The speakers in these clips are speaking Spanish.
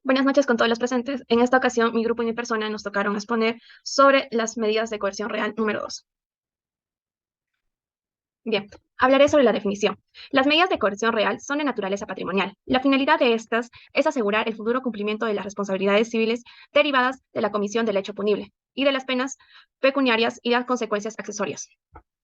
Buenas noches con todos los presentes. En esta ocasión, mi grupo y mi persona nos tocaron exponer sobre las medidas de coerción real número 2. Bien, hablaré sobre la definición. Las medidas de coerción real son de naturaleza patrimonial. La finalidad de estas es asegurar el futuro cumplimiento de las responsabilidades civiles derivadas de la comisión del hecho punible y de las penas pecuniarias y las consecuencias accesorias.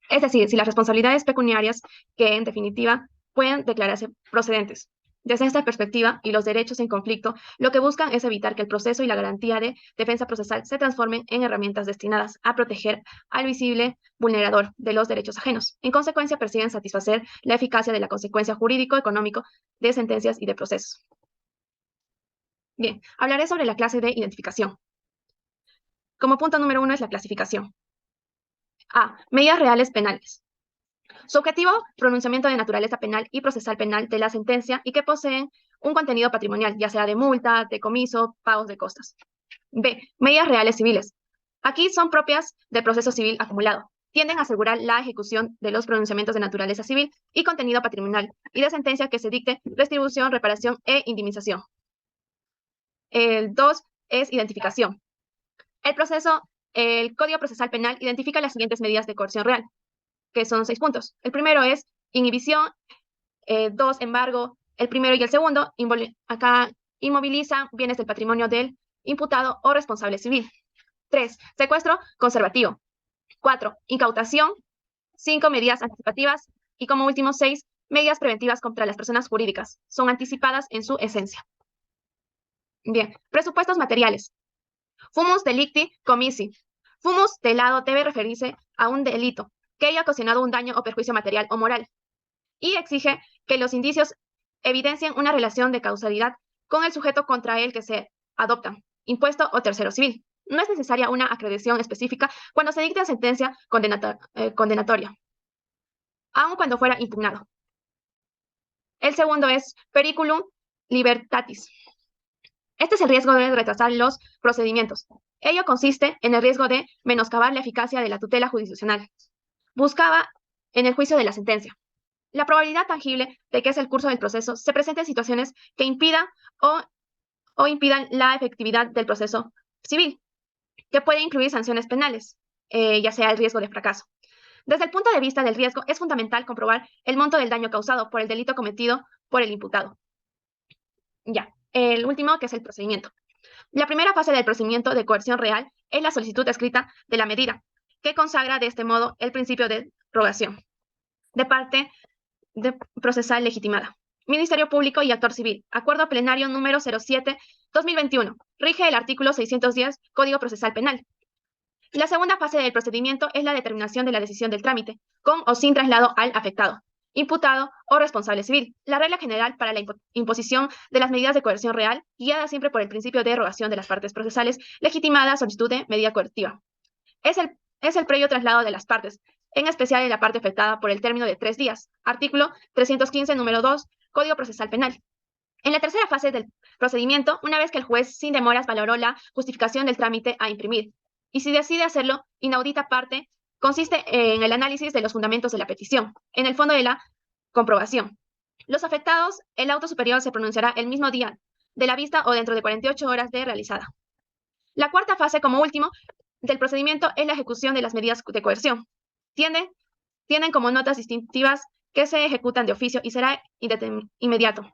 Es decir, si las responsabilidades pecuniarias que, en definitiva, pueden declararse procedentes. Desde esta perspectiva y los derechos en conflicto, lo que buscan es evitar que el proceso y la garantía de defensa procesal se transformen en herramientas destinadas a proteger al visible vulnerador de los derechos ajenos. En consecuencia, persiguen satisfacer la eficacia de la consecuencia jurídico-económico de sentencias y de procesos. Bien, hablaré sobre la clase de identificación. Como punto número 1 es la clasificación. A. Medidas reales penales. Su objetivo, pronunciamiento de naturaleza penal y procesal penal de la sentencia y que poseen un contenido patrimonial, ya sea de multa, decomiso, pagos de costas. B. Medidas reales civiles. Aquí son propias del proceso civil acumulado. Tienden a asegurar la ejecución de los pronunciamientos de naturaleza civil y contenido patrimonial y de sentencia que se dicte retribución, reparación e indemnización. El 2 es identificación. El Código Procesal Penal identifica las siguientes medidas de coerción real, que son 6 puntos. El primero es inhibición, 2, embargo. El primero y el segundo acá inmovilizan bienes del patrimonio del imputado o responsable civil. 3, secuestro conservativo. 4, incautación. 5, medidas anticipativas. Y como último, 6, medidas preventivas contra las personas jurídicas. Son anticipadas en su esencia. Bien, presupuestos materiales. Fumus delicti commisi. Fumus delado debe referirse a un delito que haya ocasionado un daño o perjuicio material o moral y exige que los indicios evidencien una relación de causalidad con el sujeto contra el que se adoptan, impuesto o tercero civil. No es necesaria una acreditación específica cuando se dicta sentencia condenatoria, aun cuando fuera impugnado. El segundo es periculum libertatis. Este es el riesgo de retrasar los procedimientos. Ello consiste en el riesgo de menoscabar la eficacia de la tutela jurisdiccional. Buscaba en el juicio de la sentencia. La probabilidad tangible de que es el curso del proceso se presente en situaciones que impidan o impidan la efectividad del proceso civil, que puede incluir sanciones penales, ya sea el riesgo de fracaso. Desde el punto de vista del riesgo, es fundamental comprobar el monto del daño causado por el delito cometido por el imputado. Ya, el último, que es el procedimiento. La primera fase del procedimiento de coerción real es la solicitud escrita de la medida, que consagra de este modo el principio de rogación de parte de procesal legitimada. Ministerio Público y Actor Civil. Acuerdo plenario número 07-2021. Rige el artículo 610, Código Procesal Penal. La segunda fase del procedimiento es la determinación de la decisión del trámite, con o sin traslado al afectado, imputado o responsable civil. La regla general para la imposición de las medidas de coerción real, guiada siempre por el principio de rogación de las partes procesales, legitimada solicitud de medida coercitiva. Es el previo traslado de las partes, en especial en la parte afectada por el término de 3 días. Artículo 315, número 2, Código Procesal Penal. En la tercera fase del procedimiento, una vez que el juez sin demoras valoró la justificación del trámite a imprimir, y si decide hacerlo, inaudita parte, consiste en el análisis de los fundamentos de la petición, en el fondo de la comprobación. Los afectados, el auto superior se pronunciará el mismo día de la vista o dentro de 48 horas de realizada. La cuarta fase, como último, del procedimiento es la ejecución de las medidas de coerción. Tienen como notas distintivas que se ejecutan de oficio y será inmediato.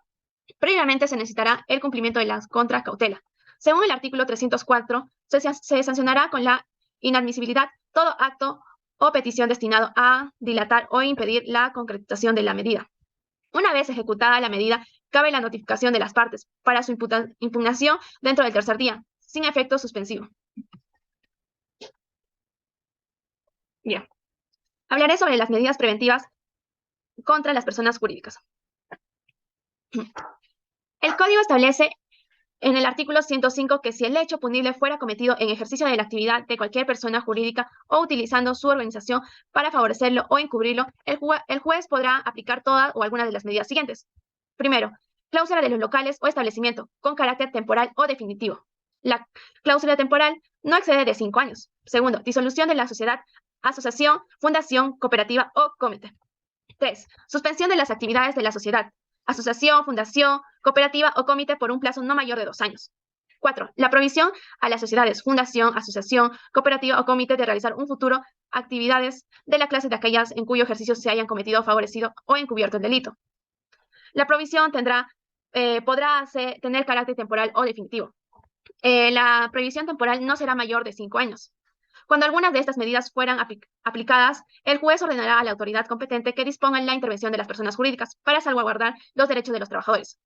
Previamente se necesitará el cumplimiento de la contracautela. Según el artículo 304, se sancionará con la inadmisibilidad todo acto o petición destinado a dilatar o impedir la concretización de la medida. Una vez ejecutada la medida, cabe la notificación de las partes para su impugnación dentro del tercer día, sin efecto suspensivo. Bien. Hablaré sobre las medidas preventivas contra las personas jurídicas. El Código establece en el artículo 105 que si el hecho punible fuera cometido en ejercicio de la actividad de cualquier persona jurídica o utilizando su organización para favorecerlo o encubrirlo, el juez podrá aplicar todas o algunas de las medidas siguientes. Primero, cláusula de los locales o establecimiento con carácter temporal o definitivo. La cláusula temporal no excede de 5 años. Segundo, disolución de la sociedad, asociación, fundación, cooperativa o comité. 3. Suspensión de las actividades de la sociedad. asociación, fundación, cooperativa o comité por un plazo no mayor de 2 años. 4. La provisión a las sociedades, fundación, asociación, cooperativa o comité de realizar un futuro actividades de la clase de aquellas en cuyo ejercicio se hayan cometido, favorecido o encubierto el delito. La provisión podrá tener carácter temporal o definitivo. La prohibición temporal no será mayor de 5 años. Cuando algunas de estas medidas fueran aplicadas, el juez ordenará a la autoridad competente que disponga la intervención de las personas jurídicas para salvaguardar los derechos de los trabajadores.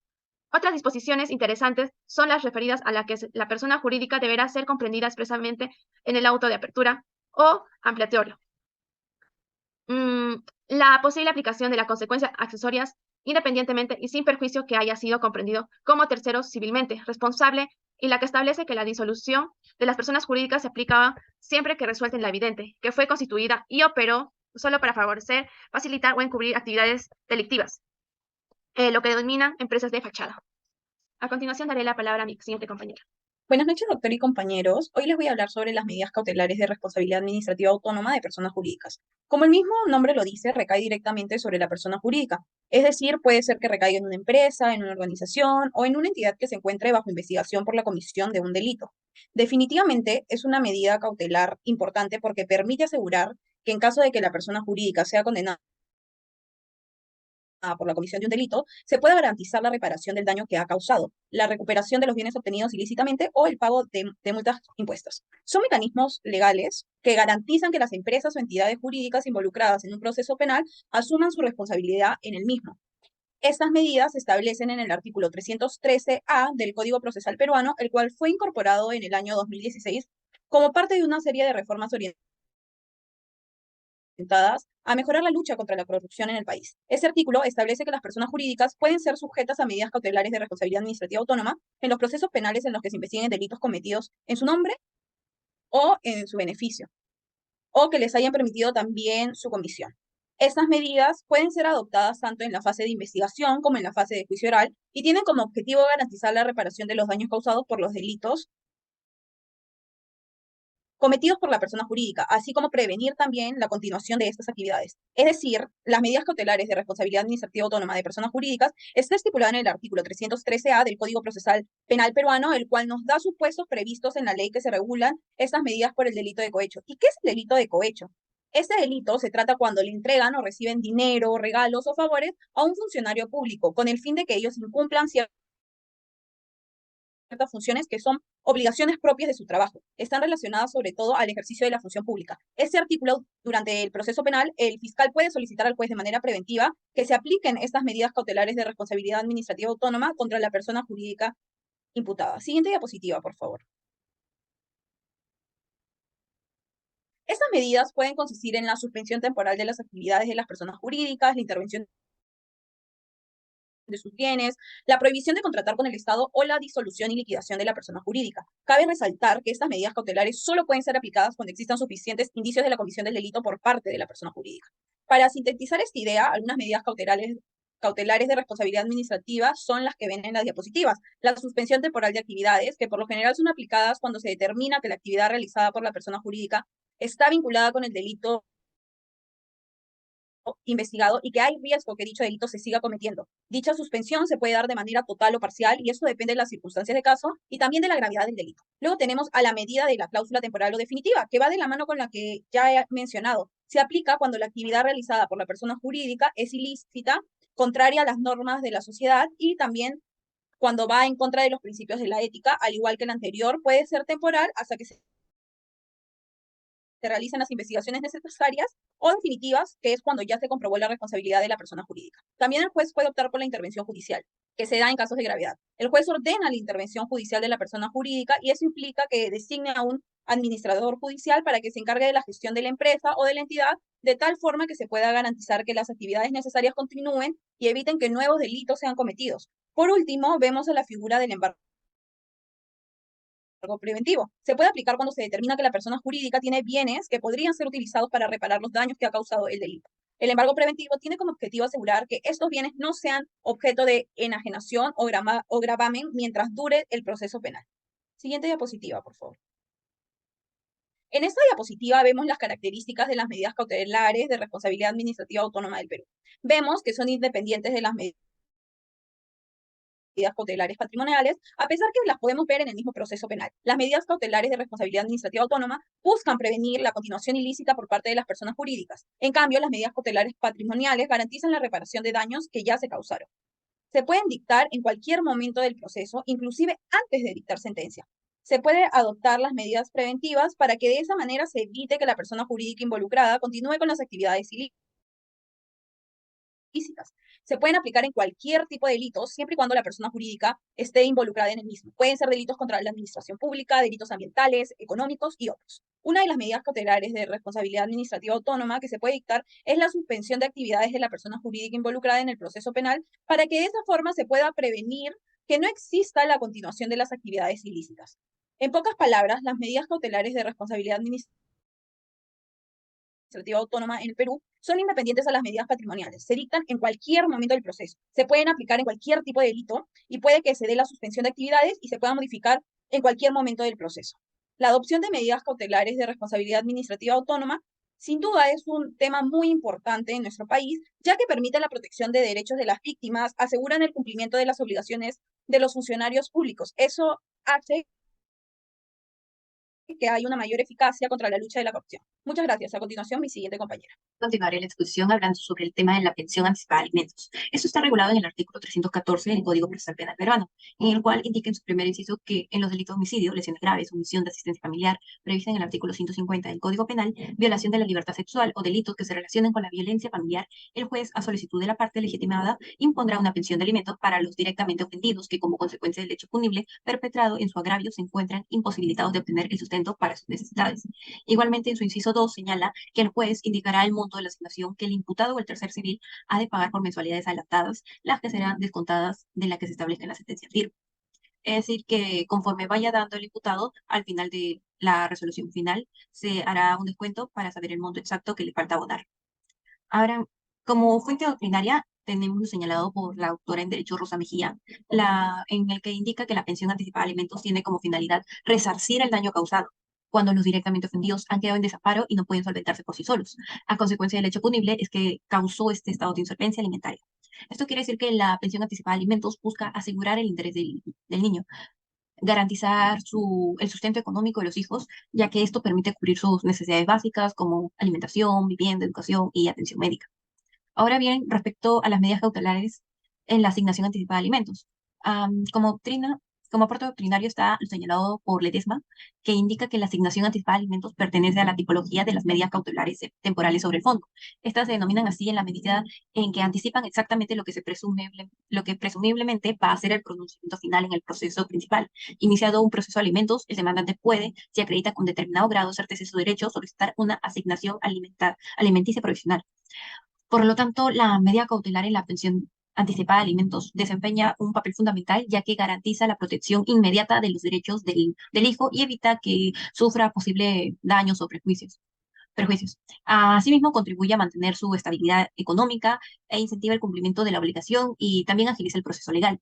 Otras disposiciones interesantes son las referidas a la que la persona jurídica deberá ser comprendida expresamente en el auto de apertura o ampliatorio. La posible aplicación de las consecuencias accesorias, independientemente y sin perjuicio que haya sido comprendido como tercero civilmente responsable, y la que establece que la disolución de las personas jurídicas se aplicaba siempre que resuelten la evidente, que fue constituida y operó solo para favorecer, facilitar o encubrir actividades delictivas, lo que denominan empresas de fachada. A continuación daré la palabra a mi siguiente compañera. Buenas noches, doctor y compañeros. Hoy les voy a hablar sobre las medidas cautelares de responsabilidad administrativa autónoma de personas jurídicas. Como el mismo nombre lo dice, recae directamente sobre la persona jurídica. Es decir, puede ser que recaiga en una empresa, en una organización o en una entidad que se encuentre bajo investigación por la comisión de un delito. Definitivamente es una medida cautelar importante porque permite asegurar que en caso de que la persona jurídica sea condenada por la comisión de un delito, se puede garantizar la reparación del daño que ha causado, la recuperación de los bienes obtenidos ilícitamente o el pago de multas impuestas. Son mecanismos legales que garantizan que las empresas o entidades jurídicas involucradas en un proceso penal asuman su responsabilidad en el mismo. Estas medidas se establecen en el artículo 313A del Código Procesal Peruano, el cual fue incorporado en el año 2016 como parte de una serie de reformas orientadas a mejorar la lucha contra la corrupción en el país. Este artículo establece que las personas jurídicas pueden ser sujetas a medidas cautelares de responsabilidad administrativa autónoma en los procesos penales en los que se investiguen delitos cometidos en su nombre o en su beneficio, o que les hayan permitido también su comisión. Estas medidas pueden ser adoptadas tanto en la fase de investigación como en la fase de juicio oral y tienen como objetivo garantizar la reparación de los daños causados por los delitos cometidos por la persona jurídica, así como prevenir también la continuación de estas actividades. Es decir, las medidas cautelares de responsabilidad administrativa autónoma de personas jurídicas está estipulada en el artículo 313A del Código Procesal Penal peruano, el cual nos da supuestos previstos en la ley que se regulan estas medidas por el delito de cohecho. ¿Y qué es el delito de cohecho? Este delito se trata cuando le entregan o reciben dinero, regalos o favores a un funcionario público con el fin de que ellos incumplan ciertas funciones que son obligaciones propias de su trabajo. Están relacionadas sobre todo al ejercicio de la función pública. Este artículo, durante el proceso penal, el fiscal puede solicitar al juez de manera preventiva que se apliquen estas medidas cautelares de responsabilidad administrativa autónoma contra la persona jurídica imputada. Siguiente diapositiva, por favor. Estas medidas pueden consistir en la suspensión temporal de las actividades de las personas jurídicas, la intervención de sus bienes, la prohibición de contratar con el Estado o la disolución y liquidación de la persona jurídica. Cabe resaltar que estas medidas cautelares solo pueden ser aplicadas cuando existan suficientes indicios de la comisión del delito por parte de la persona jurídica. Para sintetizar esta idea, algunas medidas cautelares de responsabilidad administrativa son las que ven en las diapositivas. La suspensión temporal de actividades, que por lo general son aplicadas cuando se determina que la actividad realizada por la persona jurídica está vinculada con el delito investigado y que hay riesgo que dicho delito se siga cometiendo. Dicha suspensión se puede dar de manera total o parcial y eso depende de las circunstancias de caso y también de la gravedad del delito. Luego tenemos a la medida de la cláusula temporal o definitiva, que va de la mano con la que ya he mencionado. Se aplica cuando la actividad realizada por la persona jurídica es ilícita, contraria a las normas de la sociedad y también cuando va en contra de los principios de la ética, al igual que el anterior, puede ser temporal hasta que se realizan las investigaciones necesarias o definitivas, que es cuando ya se comprobó la responsabilidad de la persona jurídica. También el juez puede optar por la intervención judicial, que se da en casos de gravedad. El juez ordena la intervención judicial de la persona jurídica y eso implica que designe a un administrador judicial para que se encargue de la gestión de la empresa o de la entidad de tal forma que se pueda garantizar que las actividades necesarias continúen y eviten que nuevos delitos sean cometidos. Por último, vemos a la figura del embargo preventivo. Se puede aplicar cuando se determina que la persona jurídica tiene bienes que podrían ser utilizados para reparar los daños que ha causado el delito. El embargo preventivo tiene como objetivo asegurar que estos bienes no sean objeto de enajenación o gravamen mientras dure el proceso penal. Siguiente diapositiva, por favor. En esta diapositiva vemos las características de las medidas cautelares de responsabilidad administrativa autónoma del Perú. Vemos que son independientes de las medidas medidas cautelares patrimoniales, a pesar que las podemos ver en el mismo proceso penal. Las medidas cautelares de responsabilidad administrativa autónoma buscan prevenir la continuación ilícita por parte de las personas jurídicas. En cambio, las medidas cautelares patrimoniales garantizan la reparación de daños que ya se causaron. Se pueden dictar en cualquier momento del proceso, inclusive antes de dictar sentencia. Se puede adoptar las medidas preventivas para que de esa manera se evite que la persona jurídica involucrada continúe con las actividades ilícitas. Se pueden aplicar en cualquier tipo de delito, siempre y cuando la persona jurídica esté involucrada en el mismo. Pueden ser delitos contra la administración pública, delitos ambientales, económicos y otros. Una de las medidas cautelares de responsabilidad administrativa autónoma que se puede dictar es la suspensión de actividades de la persona jurídica involucrada en el proceso penal para que de esa forma se pueda prevenir que no exista la continuación de las actividades ilícitas. En pocas palabras, las medidas cautelares de responsabilidad administrativa autónoma en el Perú son independientes a las medidas patrimoniales. Se dictan en cualquier momento del proceso. Se pueden aplicar en cualquier tipo de delito y puede que se dé la suspensión de actividades y se pueda modificar en cualquier momento del proceso. La adopción de medidas cautelares de responsabilidad administrativa autónoma sin duda es un tema muy importante en nuestro país, ya que permite la protección de derechos de las víctimas, aseguran el cumplimiento de las obligaciones de los funcionarios públicos. Eso hace que haya una mayor eficacia contra la lucha de la corrupción. Muchas gracias. A continuación, mi siguiente compañera. Continuaré la exposición hablando sobre el tema de la pensión anticipada de alimentos. Esto está regulado en el artículo 314 del Código Procesal Penal peruano, en el cual indica en su primer inciso que en los delitos de homicidio, lesiones graves, omisión de asistencia familiar, prevista en el artículo 150 del Código Penal, violación de la libertad sexual o delitos que se relacionen con la violencia familiar, el juez, a solicitud de la parte legitimada, impondrá una pensión de alimentos para los directamente ofendidos que, como consecuencia del hecho punible perpetrado en su agravio, se encuentran imposibilitados de obtener el sustento para sus necesidades. Igualmente, en su inciso 2 señala que el juez indicará el monto de la asignación que el imputado o el tercer civil ha de pagar por mensualidades adelantadas, las que serán descontadas de la que se establezca en la sentencia firme. Es decir, que conforme vaya dando el imputado, al final de la resolución final, se hará un descuento para saber el monto exacto que le falta abonar. Ahora, como fuente doctrinaria, tenemos lo señalado por la autora en Derecho Rosa Mejía, en el que indica que la pensión anticipada de alimentos tiene como finalidad resarcir el daño causado cuando los directamente ofendidos han quedado en desamparo y no pueden solventarse por sí solos. A consecuencia del hecho punible es que causó este estado de insolvencia alimentaria. Esto quiere decir que la pensión anticipada de alimentos busca asegurar el interés del niño, garantizar el sustento económico de los hijos, ya que esto permite cubrir sus necesidades básicas como alimentación, vivienda, educación y atención médica. Ahora bien, respecto a las medidas cautelares en la asignación anticipada de alimentos, como aporte doctrinario está lo señalado por Ledesma, que indica que la asignación anticipada de alimentos pertenece a la tipología de las medidas cautelares temporales sobre el fondo. Estas se denominan así en la medida en que anticipan exactamente lo que presumiblemente va a ser el pronunciamiento final en el proceso principal. Iniciado un proceso de alimentos, el demandante puede, si acredita con determinado grado de certeza de su derecho, solicitar una asignación alimenticia provisional. Por lo tanto, la medida cautelar en la pensión anticipada de alimentos desempeña un papel fundamental, ya que garantiza la protección inmediata de los derechos del hijo y evita que sufra posibles daños o perjuicios. Asimismo, contribuye a mantener su estabilidad económica e incentiva el cumplimiento de la obligación y también agiliza el proceso legal.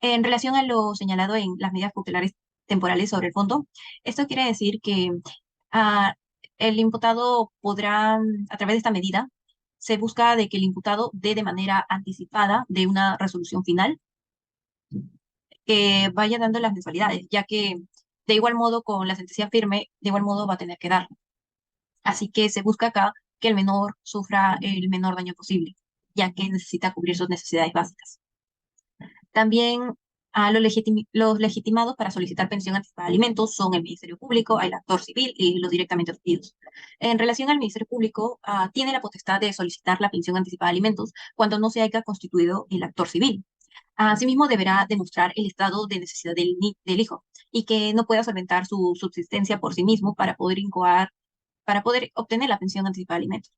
En relación a lo señalado en las medidas cautelares temporales sobre el fondo, esto quiere decir que ah, el imputado podrá, a través de esta medida, se busca de que el imputado dé de manera anticipada de una resolución final que vaya dando las mensualidades, ya que de igual modo con la sentencia firme, de igual modo va a tener que dar. Así que se busca acá que el menor sufra el menor daño posible, ya que necesita cubrir sus necesidades básicas. También los legitimados para solicitar pensión anticipada de alimentos son el Ministerio Público, el actor civil y los directamente ofendidos. En relación al Ministerio Público, tiene la potestad de solicitar la pensión anticipada de alimentos cuando no se haya constituido el actor civil. Asimismo, deberá demostrar el estado de necesidad del hijo y que no pueda solventar su subsistencia por sí mismo para poder obtener la pensión anticipada de alimentos.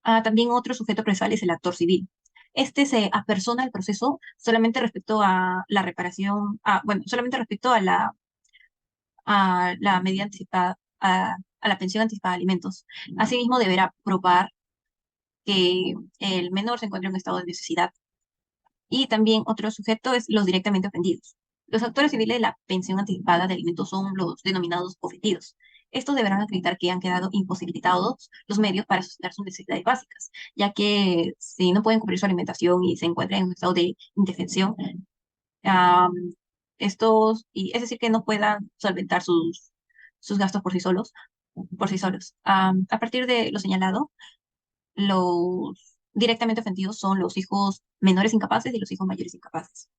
También otro sujeto procesal es el actor civil. Este se apersona al proceso solamente respecto a la reparación, solamente respecto a la medida anticipada, a la pensión anticipada de alimentos. Asimismo, deberá probar que el menor se encuentra en un estado de necesidad. Y también otro sujeto es los directamente ofendidos. Los actores civiles de la pensión anticipada de alimentos son los denominados ofendidos. Estos deberán acreditar que han quedado imposibilitados los medios para sustentar sus necesidades básicas, ya que si no pueden cubrir su alimentación y se encuentran en un estado de indefensión, Es decir, que no puedan solventar sus gastos por sí solos. A partir de lo señalado, los directamente ofendidos son los hijos menores incapaces y los hijos mayores incapaces.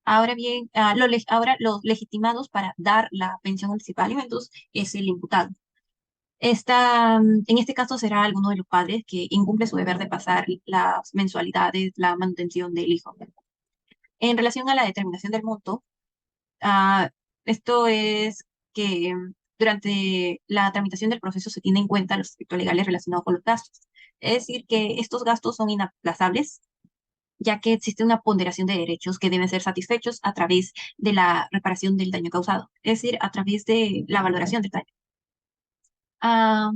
Ahora bien, ahora los legitimados para dar la pensión anticipada de alimentos es el imputado. En este caso será alguno de los padres que incumple su deber de pasar las mensualidades, la manutención del hijo. En relación a la determinación del monto, ah, esto es que durante la tramitación del proceso se tiene en cuenta los aspectos legales relacionados con los gastos. Es decir, que estos gastos son inaplazables, ya que existe una ponderación de derechos que deben ser satisfechos a través de la reparación del daño causado, es decir, a través de la valoración del daño.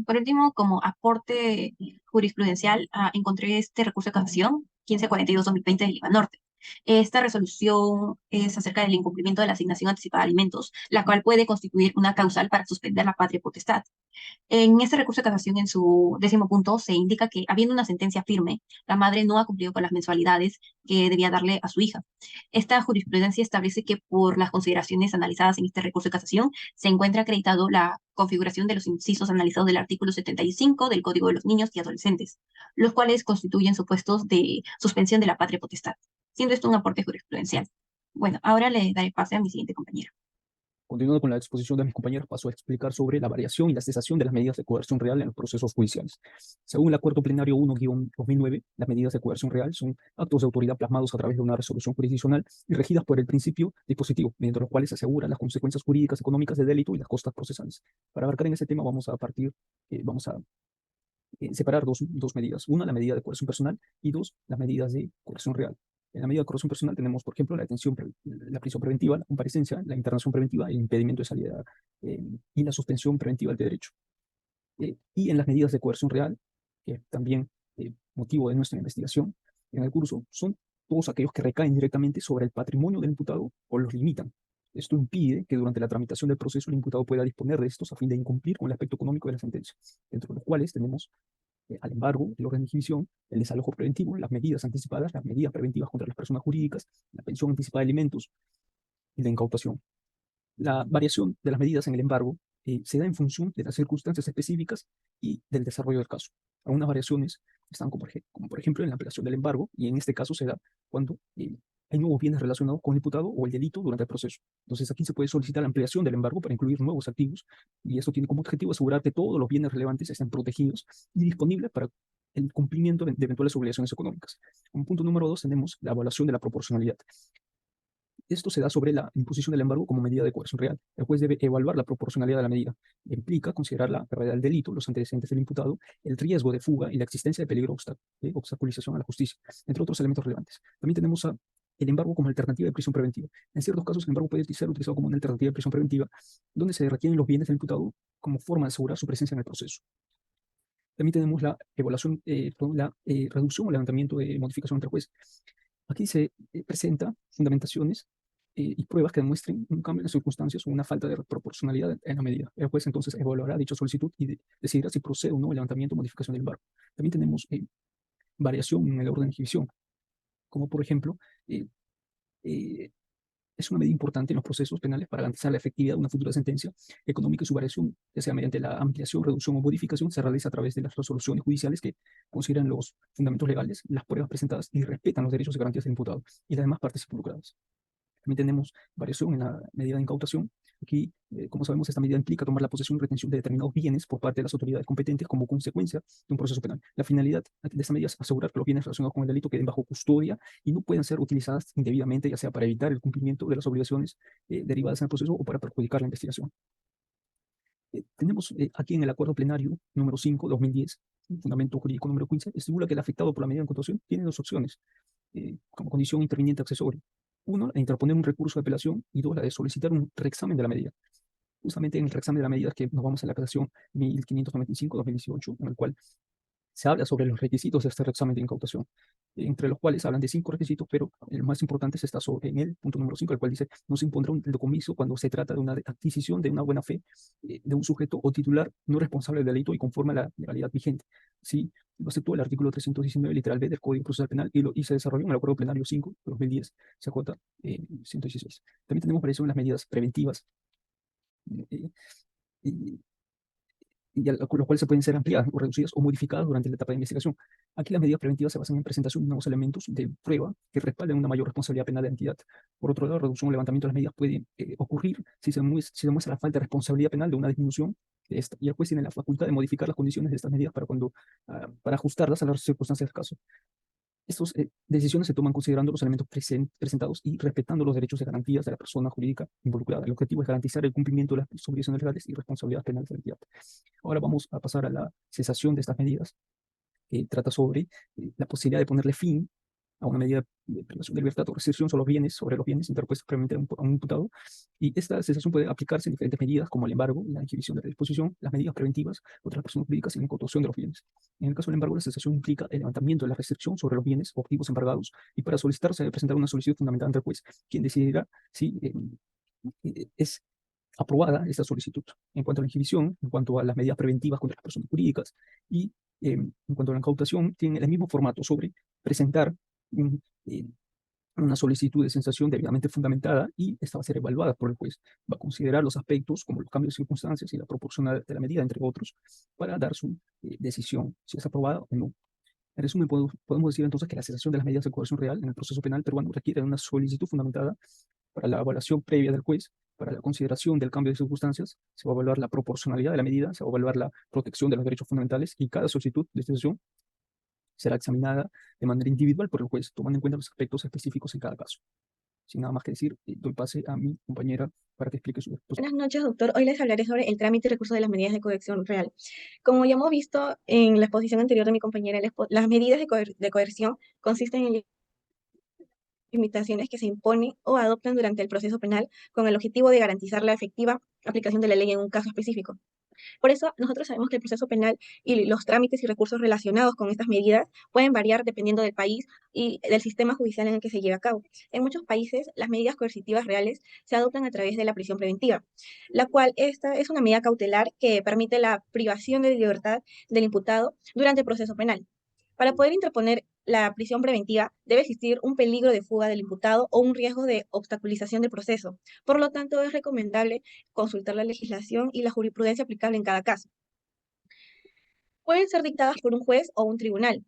Por último, como aporte jurisprudencial, encontré este recurso de casación 1542-2020 de Lima Norte. Esta resolución es acerca del incumplimiento de la asignación anticipada de alimentos, la cual puede constituir una causal para suspender la patria potestad. En este recurso de casación, en su 10º punto, se indica que, habiendo una sentencia firme, la madre no ha cumplido con las mensualidades que debía darle a su hija. Esta jurisprudencia establece que, por las consideraciones analizadas en este recurso de casación, se encuentra acreditado la configuración de los incisos analizados del artículo 75 del Código de los Niños y Adolescentes, los cuales constituyen supuestos de suspensión de la patria potestad, siendo esto un aporte jurisprudencial. Bueno, ahora le daré pase a mi siguiente compañero. Continuando con la exposición de mis compañeros, paso a explicar sobre la variación y la cesación de las medidas de coerción real en los procesos judiciales. Según el Acuerdo Plenario 1-2009, las medidas de coerción real son actos de autoridad plasmados a través de una resolución jurisdiccional y regidas por el principio dispositivo, mediante los cuales se aseguran las consecuencias jurídicas, económicas del delito y las costas procesales. Para abarcar en ese tema vamos a separar dos medidas. Una, la medida de coerción personal, y dos, las medidas de coerción real. En la medida de coerción personal tenemos, por ejemplo, la prisión preventiva, la comparecencia, la internación preventiva, el impedimento de salida y la suspensión preventiva del derecho. Y en las medidas de coerción real, que también motivo de nuestra investigación en el curso, son todos aquellos que recaen directamente sobre el patrimonio del imputado o los limitan. Esto impide que durante la tramitación del proceso el imputado pueda disponer de estos a fin de incumplir con el aspecto económico de la sentencia, dentro de los cuales tenemos al embargo, el orden de inhibición, el desalojo preventivo, las medidas anticipadas, las medidas preventivas contra las personas jurídicas, la pensión anticipada de alimentos y la incautación. La variación de las medidas en el embargo se da en función de las circunstancias específicas y del desarrollo del caso. Algunas variaciones están como por ejemplo en la ampliación del embargo, y en este caso se da cuando hay nuevos bienes relacionados con el imputado o el delito durante el proceso. Entonces aquí se puede solicitar la ampliación del embargo para incluir nuevos activos, y esto tiene como objetivo asegurar que todos los bienes relevantes estén protegidos y disponibles para el cumplimiento de eventuales obligaciones económicas. Como punto número 2 tenemos la evaluación de la proporcionalidad. Esto se da sobre la imposición del embargo como medida de coerción real. El juez debe evaluar la proporcionalidad de la medida. Implica considerar la gravedad del delito, los antecedentes del imputado, el riesgo de fuga y la existencia de peligro de obstaculización a la justicia, entre otros elementos relevantes. También tenemos el embargo como alternativa de prisión preventiva. En ciertos casos, el embargo puede ser utilizado como una alternativa de prisión preventiva, donde se retienen los bienes del imputado como forma de asegurar su presencia en el proceso. También tenemos la evaluación, la reducción o levantamiento de modificación ante el juez. Aquí se presenta fundamentaciones y pruebas que demuestren un cambio en las circunstancias o una falta de proporcionalidad en la medida. El juez entonces evaluará dicha solicitud y decidirá si procede o no el levantamiento o modificación del embargo. También tenemos variación en el orden de inhibición, como por ejemplo, es una medida importante en los procesos penales para garantizar la efectividad de una futura sentencia económica, y su variación, ya sea mediante la ampliación, reducción o modificación, se realiza a través de las resoluciones judiciales que consideran los fundamentos legales, las pruebas presentadas y respetan los derechos y garantías del imputado y las demás partes involucradas. También tenemos variación en la medida de incautación. Aquí, como sabemos, esta medida implica tomar la posesión y retención de determinados bienes por parte de las autoridades competentes como consecuencia de un proceso penal. La finalidad de esta medida es asegurar que los bienes relacionados con el delito queden bajo custodia y no puedan ser utilizadas indebidamente, ya sea para evitar el cumplimiento de las obligaciones derivadas en el proceso o para perjudicar la investigación. Tenemos aquí en el acuerdo plenario número 5, 2010, fundamento jurídico número 15, estipula que el afectado por la medida de incautación tiene dos opciones como condición interviniente accesoria. Uno, la de interponer un recurso de apelación, y dos, la de solicitar un reexamen de la medida. Justamente en el reexamen de la medida que nos vamos a la casación 1595-2018, en el cual se habla sobre los requisitos de este examen de incautación, entre los cuales hablan de 5 requisitos, pero el más importante está en el punto número 5, el cual dice: no se impondrá un decomiso cuando se trata de una adquisición de una buena fe de un sujeto o titular no responsable del delito y conforme a la legalidad vigente. Sí, lo aceptó el artículo 319, literal B del Código Procesal Penal y se desarrolló en el Acuerdo Plenario 5 de 2010, se acota 116. También tenemos para eso unas medidas preventivas, eh, y, los cuales se pueden ser ampliadas o reducidas o modificadas durante la etapa de investigación. Aquí las medidas preventivas se basan en presentación de nuevos elementos de prueba que respalden una mayor responsabilidad penal de la entidad. Por otro lado, la reducción o levantamiento de las medidas puede ocurrir si se demuestra la falta de responsabilidad penal de una disminución de esta, y el juez tiene la facultad de modificar las condiciones de estas medidas para ajustarlas a las circunstancias del caso. Estas decisiones se toman considerando los elementos presentados y respetando los derechos y garantías de la persona jurídica involucrada. El objetivo es garantizar el cumplimiento de las obligaciones legales y responsabilidades penales de la entidad. Ahora vamos a pasar a la cesación de estas medidas, que trata sobre la posibilidad de ponerle fin a una medida de privación de libertad o restricción sobre los bienes interpuestos previamente a un imputado. Y esta cesación puede aplicarse en diferentes medidas, como el embargo, la inhibición de la disposición, las medidas preventivas contra las personas jurídicas y la incautación de los bienes. En el caso del embargo, la cesación implica el levantamiento de la restricción sobre los bienes o activos embargados, y para solicitar se debe presentar una solicitud fundamentada ante el juez, quien decidirá si es aprobada esta solicitud. En cuanto a la inhibición, en cuanto a las medidas preventivas contra las personas jurídicas y en cuanto a la incautación, tiene el mismo formato sobre presentar eh, una solicitud de cesación debidamente fundamentada, y esta va a ser evaluada por el juez. Va a considerar los aspectos como los cambios de circunstancias y la proporcionalidad de la medida, entre otros, para dar su decisión, si es aprobada o no. En resumen, podemos decir entonces que la cesación de las medidas de coerción real en el proceso penal peruano requiere de una solicitud fundamentada para la evaluación previa del juez, para la consideración del cambio de circunstancias. Se va a evaluar la proporcionalidad de la medida, se va a evaluar la protección de los derechos fundamentales, y cada solicitud de cesación será examinada de manera individual por el juez, tomando en cuenta los aspectos específicos en cada caso. Sin nada más que decir, doy pase a mi compañera para que explique su respuesta. Buenas noches, doctor. Hoy les hablaré sobre el trámite y recurso de las medidas de coerción real. Como ya hemos visto en la exposición anterior de mi compañera, las medidas de coerción consisten en limitaciones que se imponen o adoptan durante el proceso penal con el objetivo de garantizar la efectiva aplicación de la ley en un caso específico. Por eso, nosotros sabemos que el proceso penal y los trámites y recursos relacionados con estas medidas pueden variar dependiendo del país y del sistema judicial en el que se lleve a cabo. En muchos países, las medidas coercitivas reales se adoptan a través de la prisión preventiva, la cual esta es una medida cautelar que permite la privación de libertad del imputado durante el proceso penal. Para poder interponer la prisión preventiva, debe existir un peligro de fuga del imputado o un riesgo de obstaculización del proceso. Por lo tanto, es recomendable consultar la legislación y la jurisprudencia aplicable en cada caso. Pueden ser dictadas por un juez o un tribunal,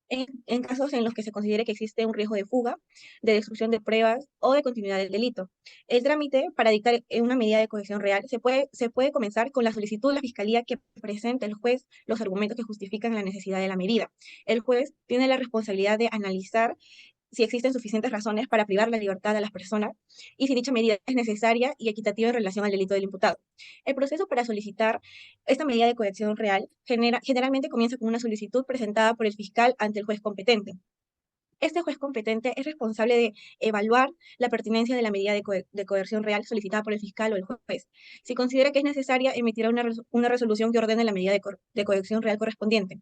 en casos en los que se considere que existe un riesgo de fuga, de destrucción de pruebas o de continuidad del delito. El trámite para dictar una medida de coerción real se puede comenzar con la solicitud de la Fiscalía que presente al juez los argumentos que justifican la necesidad de la medida. El juez tiene la responsabilidad de analizar si existen suficientes razones para privar la libertad de las personas y si dicha medida es necesaria y equitativa en relación al delito del imputado. El proceso para solicitar esta medida de coerción real generalmente comienza con una solicitud presentada por el fiscal ante el juez competente. Este juez competente es responsable de evaluar la pertinencia de la medida de coerción real solicitada por el fiscal o el juez. Si considera que es necesaria, emitirá una resolución que ordene la medida de coerción real correspondiente.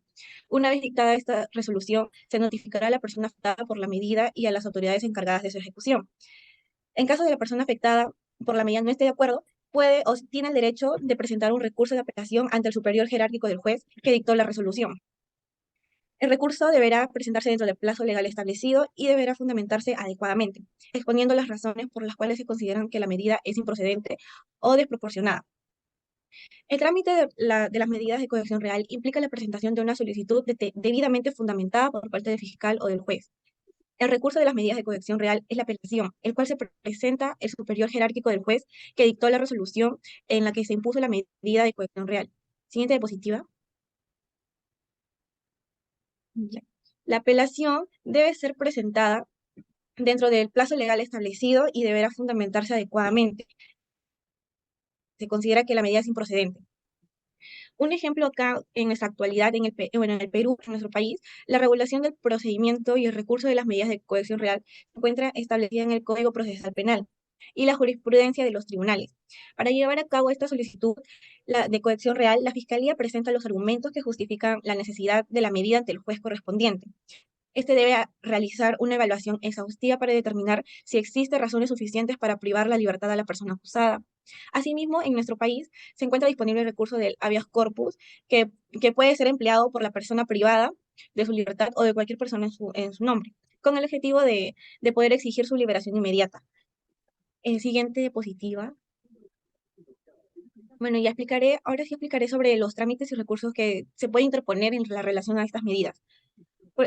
Una vez dictada esta resolución, se notificará a la persona afectada por la medida y a las autoridades encargadas de su ejecución. En caso de la persona afectada por la medida no esté de acuerdo, puede o tiene el derecho de presentar un recurso de apelación ante el superior jerárquico del juez que dictó la resolución. El recurso deberá presentarse dentro del plazo legal establecido y deberá fundamentarse adecuadamente, exponiendo las razones por las cuales se consideran que la medida es improcedente o desproporcionada. El trámite de las medidas de coerción real implica la presentación de una solicitud debidamente fundamentada por parte del fiscal o del juez. El recurso de las medidas de coerción real es la apelación, el cual se presenta el superior jerárquico del juez que dictó la resolución en la que se impuso la medida de coerción real. Siguiente diapositiva. La apelación debe ser presentada dentro del plazo legal establecido y deberá fundamentarse adecuadamente. Se considera que la medida es improcedente. Un ejemplo acá en nuestra actualidad, en el Perú, en nuestro país, la regulación del procedimiento y el recurso de las medidas de coerción real se encuentra establecida en el Código Procesal Penal. y la jurisprudencia de los tribunales. Para llevar a cabo esta solicitud de coerción real, la Fiscalía presenta los argumentos que justifican la necesidad de la medida ante el juez correspondiente. Este debe realizar una evaluación exhaustiva para determinar si existen razones suficientes para privar la libertad a la persona acusada. Asimismo, en nuestro país se encuentra disponible el recurso del habeas corpus, que puede ser empleado por la persona privada de su libertad o de cualquier persona en su nombre, con el objetivo de poder exigir su liberación inmediata. Siguiente diapositiva. Bueno, ahora sí explicaré sobre los trámites y recursos que se pueden interponer en la relación a estas medidas.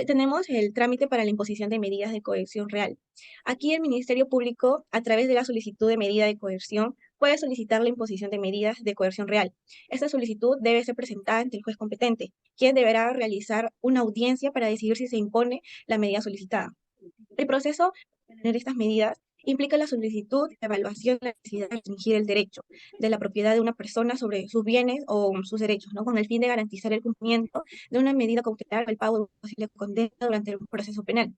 Tenemos el trámite para la imposición de medidas de coerción real. Aquí el Ministerio Público, a través de la solicitud de medida de coerción, puede solicitar la imposición de medidas de coerción real. Esta solicitud debe ser presentada ante el juez competente, quien deberá realizar una audiencia para decidir si se impone la medida solicitada. El proceso de tener estas medidas implica la solicitud, la evaluación de la necesidad de restringir el derecho de la propiedad de una persona sobre sus bienes o sus derechos, ¿no? Con el fin de garantizar el cumplimiento de una medida cautelar o el pago de una posible condena durante el proceso penal.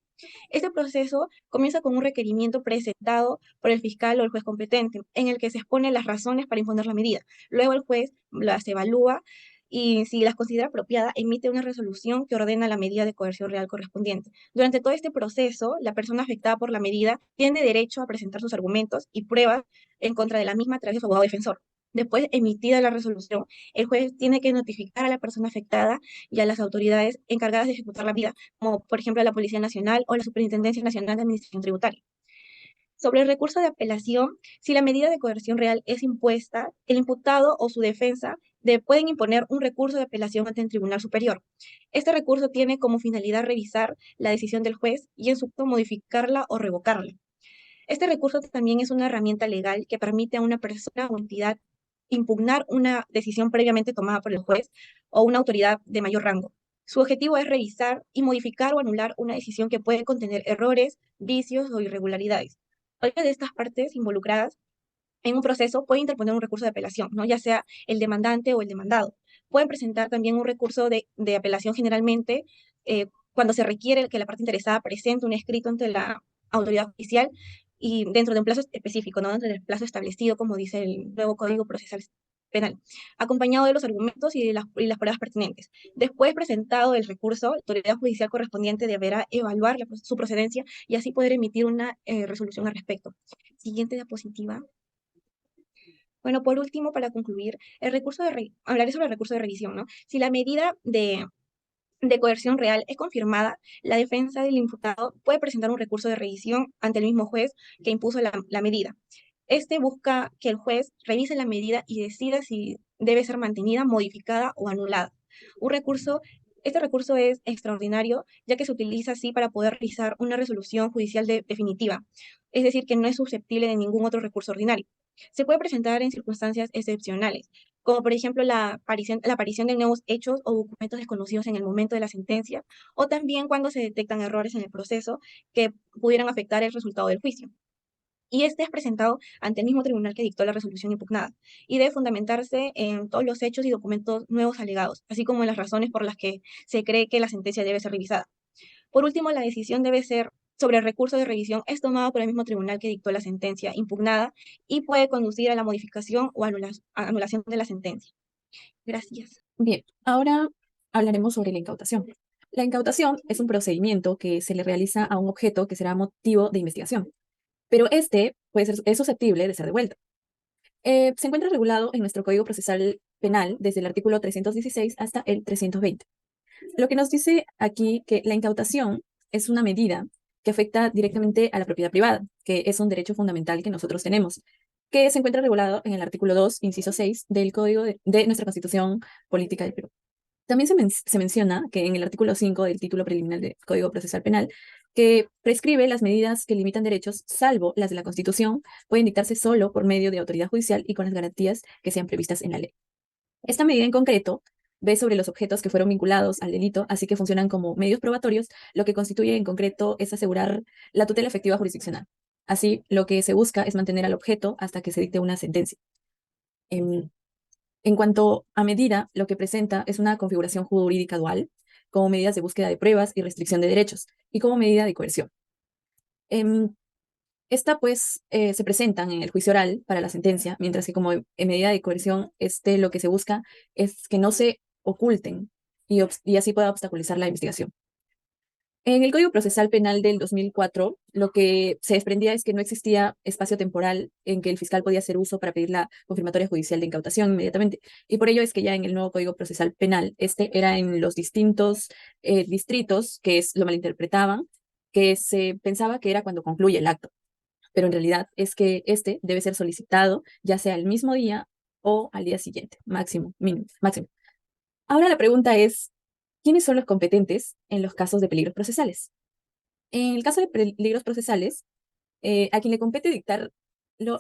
Este proceso comienza con un requerimiento presentado por el fiscal o el juez competente, en el que se exponen las razones para imponer la medida. Luego el juez las evalúa y si las considera apropiada, emite una resolución que ordena la medida de coerción real correspondiente. Durante todo este proceso, la persona afectada por la medida tiene derecho a presentar sus argumentos y pruebas en contra de la misma a través de su abogado defensor. Después emitida la resolución, el juez tiene que notificar a la persona afectada y a las autoridades encargadas de ejecutar la medida, como por ejemplo la Policía Nacional o la Superintendencia Nacional de Administración Tributaria. Sobre el recurso de apelación, si la medida de coerción real es impuesta, el imputado o su defensa pueden imponer un recurso de apelación ante el Tribunal Superior. Este recurso tiene como finalidad revisar la decisión del juez y en su caso modificarla o revocarla. Este recurso también es una herramienta legal que permite a una persona o entidad impugnar una decisión previamente tomada por el juez o una autoridad de mayor rango. Su objetivo es revisar y modificar o anular una decisión que puede contener errores, vicios o irregularidades. Cualquiera de estas partes involucradas en un proceso puede interponer un recurso de apelación, ¿no? Ya sea el demandante o el demandado. Pueden presentar también un recurso de apelación generalmente cuando se requiere que la parte interesada presente un escrito ante la autoridad judicial y dentro de un plazo específico, ¿no? Dentro del plazo establecido, como dice el nuevo Código Procesal Penal, acompañado de los argumentos y las pruebas pertinentes. Después presentado el recurso, la autoridad judicial correspondiente deberá evaluar su procedencia y así poder emitir una resolución al respecto. Siguiente diapositiva. Bueno, por último, para concluir, hablaré sobre el recurso de revisión, ¿no? Si la medida de coerción real es confirmada, la defensa del imputado puede presentar un recurso de revisión ante el mismo juez que impuso la medida. Este busca que el juez revise la medida y decida si debe ser mantenida, modificada o anulada. Este recurso es extraordinario, ya que se utiliza así para poder realizar una resolución judicial definitiva, es decir, que no es susceptible de ningún otro recurso ordinario. Se puede presentar en circunstancias excepcionales, como por ejemplo la aparición de nuevos hechos o documentos desconocidos en el momento de la sentencia, o también cuando se detectan errores en el proceso que pudieran afectar el resultado del juicio. Y este es presentado ante el mismo tribunal que dictó la resolución impugnada y debe fundamentarse en todos los hechos y documentos nuevos alegados, así como en las razones por las que se cree que la sentencia debe ser revisada. Por último, la decisión sobre el recurso de revisión es tomada por el mismo tribunal que dictó la sentencia impugnada y puede conducir a la modificación o anulación de la sentencia. Gracias. Bien, ahora hablaremos sobre la incautación. La incautación es un procedimiento que se le realiza a un objeto que será motivo de investigación, pero este es susceptible de ser devuelto. Se encuentra regulado en nuestro Código Procesal Penal desde el artículo 316 hasta el 320. Lo que nos dice aquí que la incautación es una medida que afecta directamente a la propiedad privada, que es un derecho fundamental que nosotros tenemos, que se encuentra regulado en el artículo 2, inciso 6 del Código de nuestra Constitución Política del Perú. También se menciona que en el artículo 5 del título preliminar del Código Procesal Penal, que prescribe las medidas que limitan derechos, salvo las de la Constitución, pueden dictarse solo por medio de autoridad judicial y con las garantías que sean previstas en la ley. Esta medida en concreto ve sobre los objetos que fueron vinculados al delito, así que funcionan como medios probatorios, lo que constituye en concreto es asegurar la tutela efectiva jurisdiccional. Así, lo que se busca es mantener al objeto hasta que se dicte una sentencia. En cuanto a medida, lo que presenta es una configuración jurídica dual, como medidas de búsqueda de pruebas y restricción de derechos, y como medida de coerción. Esta pues se presentan en el juicio oral para la sentencia, mientras que como en medida de coerción, lo que se busca es que no se oculten y así pueda obstaculizar la investigación. En el Código Procesal Penal del 2004, lo que se desprendía es que no existía espacio temporal en que el fiscal podía hacer uso para pedir la confirmatoria judicial de incautación inmediatamente. Y por ello es que ya en el nuevo Código Procesal Penal, era en los distintos distritos que lo malinterpretaban, que se pensaba que era cuando concluye el acto. Pero en realidad es que debe ser solicitado ya sea el mismo día o al día siguiente, máximo, mínimo, máximo. Ahora la pregunta es, ¿quiénes son los competentes en los casos de peligros procesales? En el caso de peligros procesales, a quien le compete dictarlo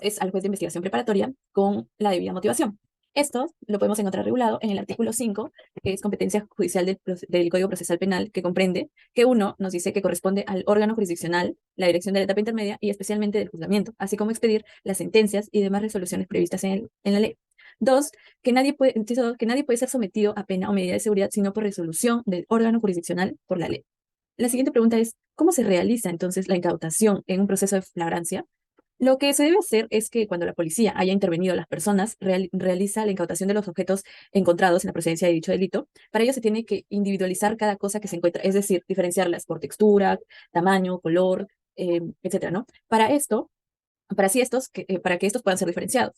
es al juez de investigación preparatoria con la debida motivación. Esto lo podemos encontrar regulado en el artículo 5, que es competencia judicial del Código Procesal Penal, que comprende que uno nos dice que corresponde al órgano jurisdiccional, la dirección de la etapa intermedia y especialmente del juzgamiento, así como expedir las sentencias y demás resoluciones previstas en la ley. Dos, inciso dos, que nadie puede ser sometido a pena o medida de seguridad sino por resolución del órgano jurisdiccional por la ley. La siguiente pregunta es, ¿cómo se realiza entonces la incautación en un proceso de flagrancia? Lo que se debe hacer es que cuando la policía haya intervenido a las personas, realiza la incautación de los objetos encontrados en la procedencia de dicho delito. Para ello se tiene que individualizar cada cosa que se encuentra, es decir, diferenciarlas por textura, tamaño, color, etcétera, ¿no? Para que estos puedan ser diferenciados.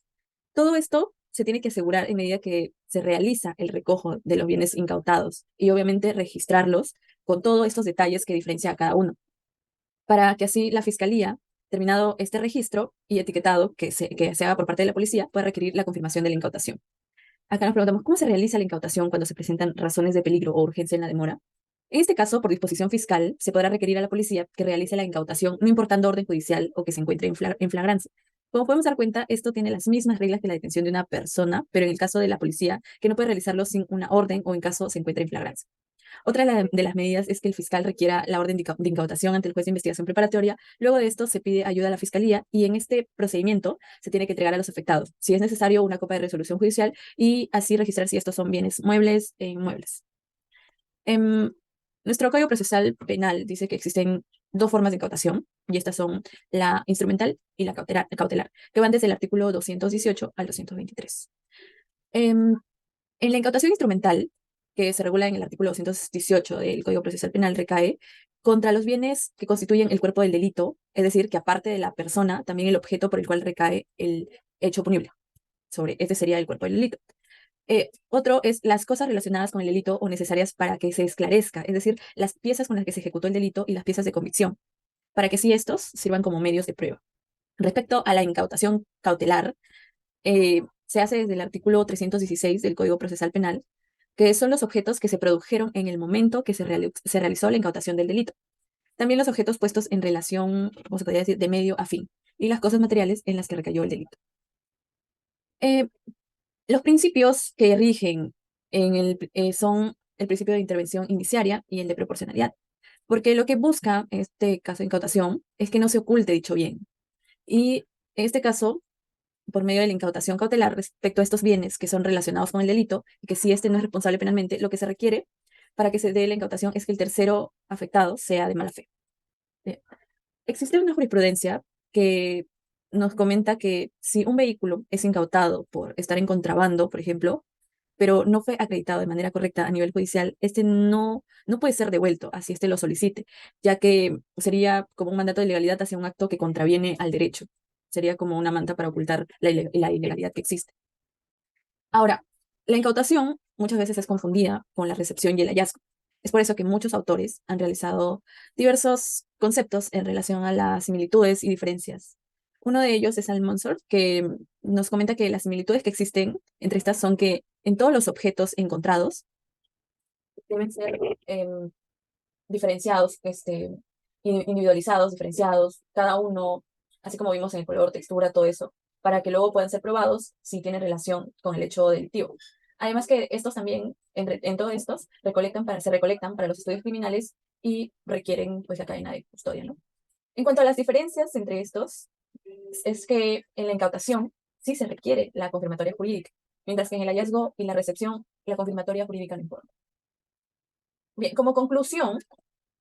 Todo esto se tiene que asegurar en medida que se realiza el recojo de los bienes incautados y obviamente registrarlos con todos estos detalles que diferencia a cada uno, para que así la fiscalía, terminado este registro y etiquetado que se haga por parte de la policía, pueda requerir la confirmación de la incautación. Acá nos preguntamos, ¿cómo se realiza la incautación cuando se presentan razones de peligro o urgencia en la demora? En este caso, por disposición fiscal, se podrá requerir a la policía que realice la incautación, no importando orden judicial o que se encuentre en flagrancia. Como podemos dar cuenta, esto tiene las mismas reglas que la detención de una persona, pero en el caso de la policía, que no puede realizarlo sin una orden o en caso se encuentre en flagrancia. Otra de las medidas es que el fiscal requiera la orden de incautación ante el juez de investigación preparatoria. Luego de esto, se pide ayuda a la fiscalía y en este procedimiento se tiene que entregar a los afectados, si es necesario, una copia de resolución judicial y así registrar si estos son bienes muebles e inmuebles. Nuestro Código Procesal Penal dice que existen dos formas de incautación, y estas son la instrumental y la cautelar, que van desde el artículo 218 al 223. En la incautación instrumental, que se regula en el artículo 218 del Código Procesal Penal, recae contra los bienes que constituyen el cuerpo del delito, es decir, que aparte de la persona, también el objeto por el cual recae el hecho punible. Este sería el cuerpo del delito. Otro es las cosas relacionadas con el delito o necesarias para que se esclarezca, es decir, las piezas con las que se ejecutó el delito y las piezas de convicción, para que sí estos sirvan como medios de prueba. Respecto a la incautación cautelar, se hace desde el artículo 316 del Código Procesal Penal, que son los objetos que se produjeron en el momento que se realizó la incautación del delito. También los objetos puestos en relación, o se podría decir, de medio a fin, y las cosas materiales en las que recayó el delito. Los principios que rigen son el principio de intervención indiciaria y el de proporcionalidad, porque lo que busca este caso de incautación es que no se oculte dicho bien. Y en este caso, por medio de la incautación cautelar respecto a estos bienes que son relacionados con el delito y que si este no es responsable penalmente, lo que se requiere para que se dé la incautación es que el tercero afectado sea de mala fe. Existe una jurisprudencia que nos comenta que si un vehículo es incautado por estar en contrabando, por ejemplo, pero no fue acreditado de manera correcta a nivel judicial, no puede ser devuelto, así lo solicite, ya que sería como un mandato de legalidad hacia un acto que contraviene al derecho. Sería como una manta para ocultar la ilegalidad que existe. Ahora, la incautación muchas veces es confundida con la recepción y el hallazgo. Es por eso que muchos autores han realizado diversos conceptos en relación a las similitudes y diferencias. Uno de ellos es Almonsor, que nos comenta que las similitudes que existen entre estas son que en todos los objetos encontrados deben ser diferenciados, individualizados, diferenciados, cada uno, así como vimos en el color, textura, todo eso, para que luego puedan ser probados si tienen relación con el hecho delictivo. Además que estos también, en todos estos, se recolectan para los estudios criminales y requieren pues la cadena de custodia, ¿no? En cuanto a las diferencias entre estos, es que en la incautación sí se requiere la confirmatoria jurídica, mientras que en el hallazgo y la recepción, la confirmatoria jurídica no importa. Bien, como conclusión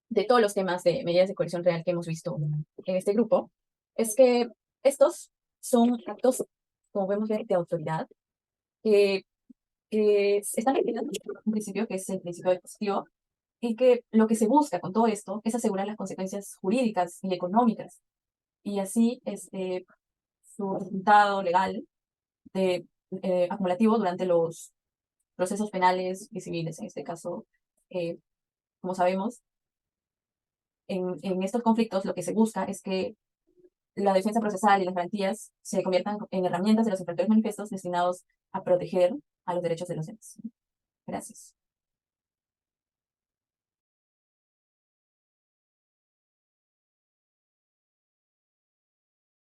de todos los temas de medidas de coerción real que hemos visto en este grupo, es que estos son actos, como podemos ver, de autoridad, que, que están definidos por un principio que es el principio dispositivo, y que lo que se busca con todo esto es asegurar las consecuencias jurídicas y económicas, y así su resultado legal de, acumulativo durante los procesos penales y civiles. En este caso, eh, como sabemos, en estos conflictos lo que se busca es que la defensa procesal y las garantías se conviertan en herramientas de los infractores manifiestos destinados a proteger a los derechos de los demás. Gracias.